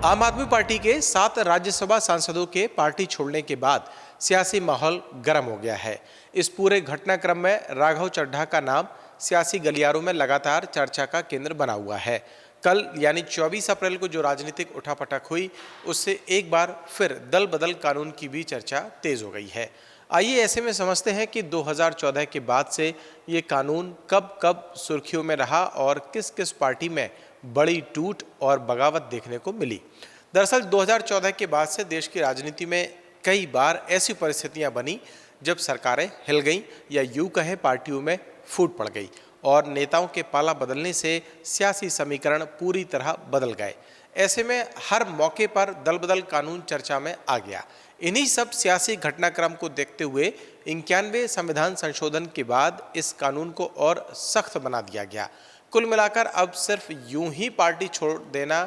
आम आदमी पार्टी के 7 राज्यसभा सांसदों के पार्टी छोड़ने के बाद सियासी माहौल गर्म हो गया है। इस पूरे घटनाक्रम में राघव चड्ढा का नाम सियासी गलियारों में लगातार चर्चा का केंद्र बना हुआ है। कल यानी 24 अप्रैल को जो राजनीतिक उठापटक हुई, उससे एक बार फिर दल बदल कानून की भी चर्चा तेज हो गई है। आइए ऐसे में समझते हैं कि 2014 के बाद से ये कानून कब कब सुर्खियों में रहा और किस किस पार्टी में बड़ी टूट और बगावत देखने को मिली। दरअसल 2014 के बाद से देश की राजनीति में कई बार ऐसी परिस्थितियां बनी जब सरकारें हिल गईं या यूं कहें पार्टियों में फूट पड़ गई और नेताओं के पाला बदलने से सियासी समीकरण पूरी तरह बदल गए। ऐसे में हर मौके पर दल बदल कानून चर्चा में आ गया। इन्हीं सब सियासी घटनाक्रम को देखते हुए 91 संविधान संशोधन के बाद इस कानून को और सख्त बना दिया गया। कुल मिलाकर अब सिर्फ यूं ही पार्टी छोड़ देना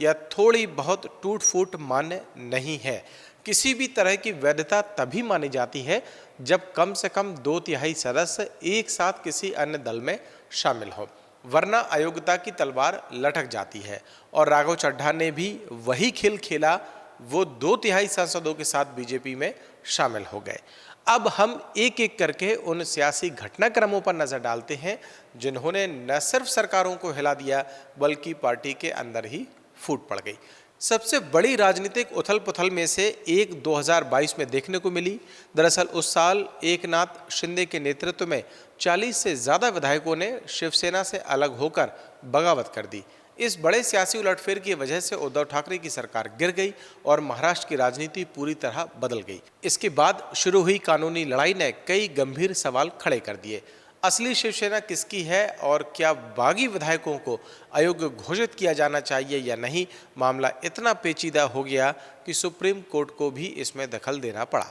या थोड़ी बहुत टूट फूट मान्य नहीं है। किसी भी तरह की वैधता तभी मानी जाती है जब कम से कम 2/3 सदस्य एक साथ किसी अन्य दल में शामिल हो, वरना अयोग्यता की तलवार लटक जाती है। और राघव चड्ढा ने भी वही खेल खेला, वो 2/3 सांसदों के साथ बीजेपी में शामिल हो गए। अब हम एक एक करके उन सियासी घटनाक्रमों पर नजर डालते हैं जिन्होंने न सिर्फ सरकारों को हिला दिया बल्कि पार्टी के अंदर ही फूट पड़ गई। सबसे बड़ी राजनीतिक उथल पुथल में से एक 2022 में देखने को मिली। दरअसल उस साल एकनाथ शिंदे के नेतृत्व में 40 से ज्यादा विधायकों ने शिवसेना से अलग होकर बगावत कर दी। इस बड़े सियासी उलटफेर की वजह से उद्धव ठाकरे की सरकार गिर गई और महाराष्ट्र की राजनीति पूरी तरह बदल गई। इसके बाद शुरू हुई कानूनी लड़ाई ने कई गंभीर सवाल खड़े कर दिए। असली शिवसेना किसकी है और क्या बागी विधायकों को अयोग्य घोषित किया जाना चाहिए या नहीं, मामला इतना पेचीदा हो गया कि सुप्रीम कोर्ट को भी इसमें दखल देना पड़ा।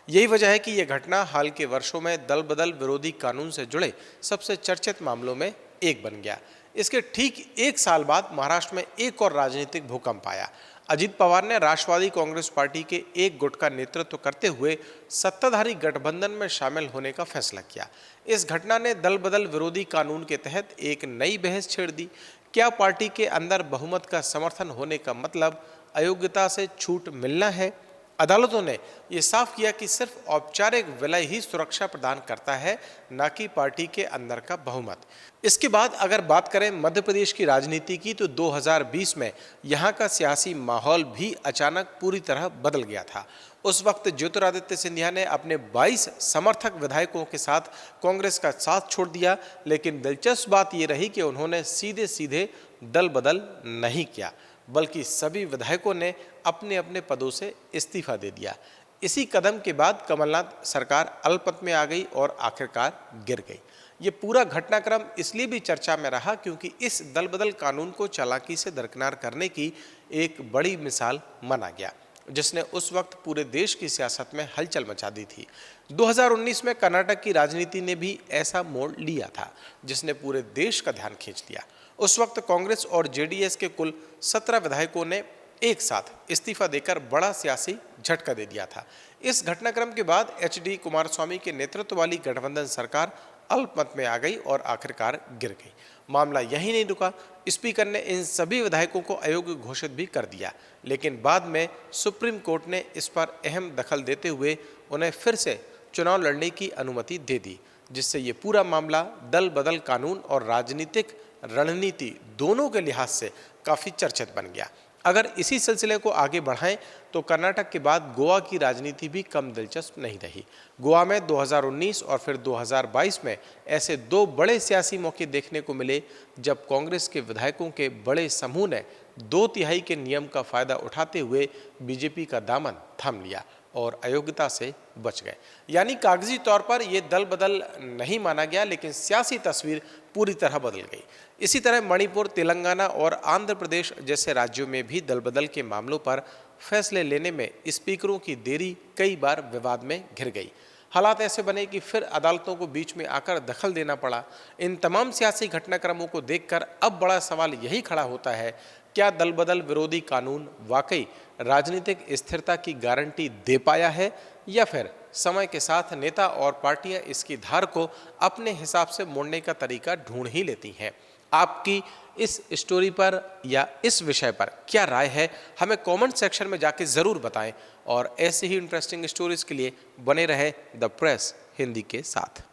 यही वजह है कि यह घटना हाल के वर्षों में दल बदल विरोधी कानून से जुड़े सबसे चर्चित मामलों में एक बन गया। इसके ठीक एक साल बाद महाराष्ट्र में एक और राजनीतिक भूकंप आया। अजित पवार ने राष्ट्रवादी कांग्रेस पार्टी के एक गुट का नेतृत्व करते हुए सत्ताधारी गठबंधन में शामिल होने का फैसला किया। इस घटना ने दल बदल विरोधी कानून के तहत एक नई बहस छेड़ दी। क्या पार्टी के अंदर बहुमत का समर्थन होने का मतलब अयोग्यता से छूट मिलना है? अदालतों ने यह साफ किया कि सिर्फ औपचारिक विलय ही सुरक्षा प्रदान करता है, न कि पार्टी के अंदर का बहुमत। इसके बाद अगर बात करें मध्य प्रदेश की राजनीति की, तो 2020 में यहाँ का सियासी माहौल भी अचानक पूरी तरह बदल गया था। उस वक्त ज्योतिरादित्य सिंधिया ने अपने 22 समर्थक विधायकों के साथ कांग्रेस का साथ छोड़ दिया, लेकिन दिलचस्प बात यह रही कि उन्होंने सीधे सीधे दल बदल नहीं किया, बल्कि सभी विधायकों ने अपने अपने पदों से इस्तीफा दे दिया। इसी कदम के बाद कमलनाथ सरकार अल्पमत में आ गई और आखिरकार गिर गई। ये पूरा घटनाक्रम इसलिए भी चर्चा में रहा क्योंकि इस दल बदल कानून को चालाकी से दरकिनार करने की एक बड़ी मिसाल माना गया, जिसने उस वक्त पूरे देश की सियासत में हलचल मचा दी थी। 2019 में कर्नाटक की राजनीति ने भी ऐसा मोड़ लिया था जिसने पूरे देश का ध्यान खींच लिया। उस वक्त कांग्रेस और जेडीएस के कुल 17 विधायकों ने एक साथ इस्तीफा देकर बड़ा सियासी झटका दे दिया था। इस घटनाक्रम के बाद एचडी कुमारस्वामी के नेतृत्व वाली गठबंधन सरकार अल्पमत में आ गई और आखिरकार गिर गई। मामला यही नहीं रुका, स्पीकर ने इन सभी विधायकों को अयोग्य घोषित भी कर दिया, लेकिन बाद में सुप्रीम कोर्ट ने इस पर अहम दखल देते हुए उन्हें फिर से चुनाव लड़ने की अनुमति दे दी, जिससे ये पूरा मामला दल बदल कानून और राजनीतिक रणनीति दोनों के लिहाज से काफ़ी चर्चित बन गया। अगर इसी सिलसिले को आगे बढ़ाएं तो कर्नाटक के बाद गोवा की राजनीति भी कम दिलचस्प नहीं रही। गोवा में 2019 और फिर 2022 में ऐसे दो बड़े सियासी मौके देखने को मिले जब कांग्रेस के विधायकों के बड़े समूह ने 2/3 के नियम का फायदा उठाते हुए बीजेपी का दामन थाम लिया और अयोग्यता से बच गए। यानी कागजी तौर पर यह दल बदल नहीं माना गया, लेकिन सियासी तस्वीर पूरी तरह बदल गई। इसी तरह मणिपुर, तेलंगाना और आंध्र प्रदेश जैसे राज्यों में भी दल बदल के मामलों पर फैसले लेने में स्पीकरों की देरी कई बार विवाद में घिर गई। हालात ऐसे बने कि फिर अदालतों को बीच में आकर दखल देना पड़ा। इन तमाम सियासी घटनाक्रमों को देखकर अब बड़ा सवाल यही खड़ा होता है, क्या दल बदल विरोधी कानून वाकई राजनीतिक स्थिरता की गारंटी दे पाया है या फिर समय के साथ नेता और पार्टियां इसकी धार को अपने हिसाब से मोड़ने का तरीका ढूंढ ही लेती हैं। आपकी इस स्टोरी पर या इस विषय पर क्या राय है, हमें कमेंट सेक्शन में जाके ज़रूर बताएं और ऐसे ही इंटरेस्टिंग स्टोरीज के लिए बने रहे द प्रेस हिंदी के साथ।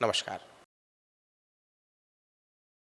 नमस्कार।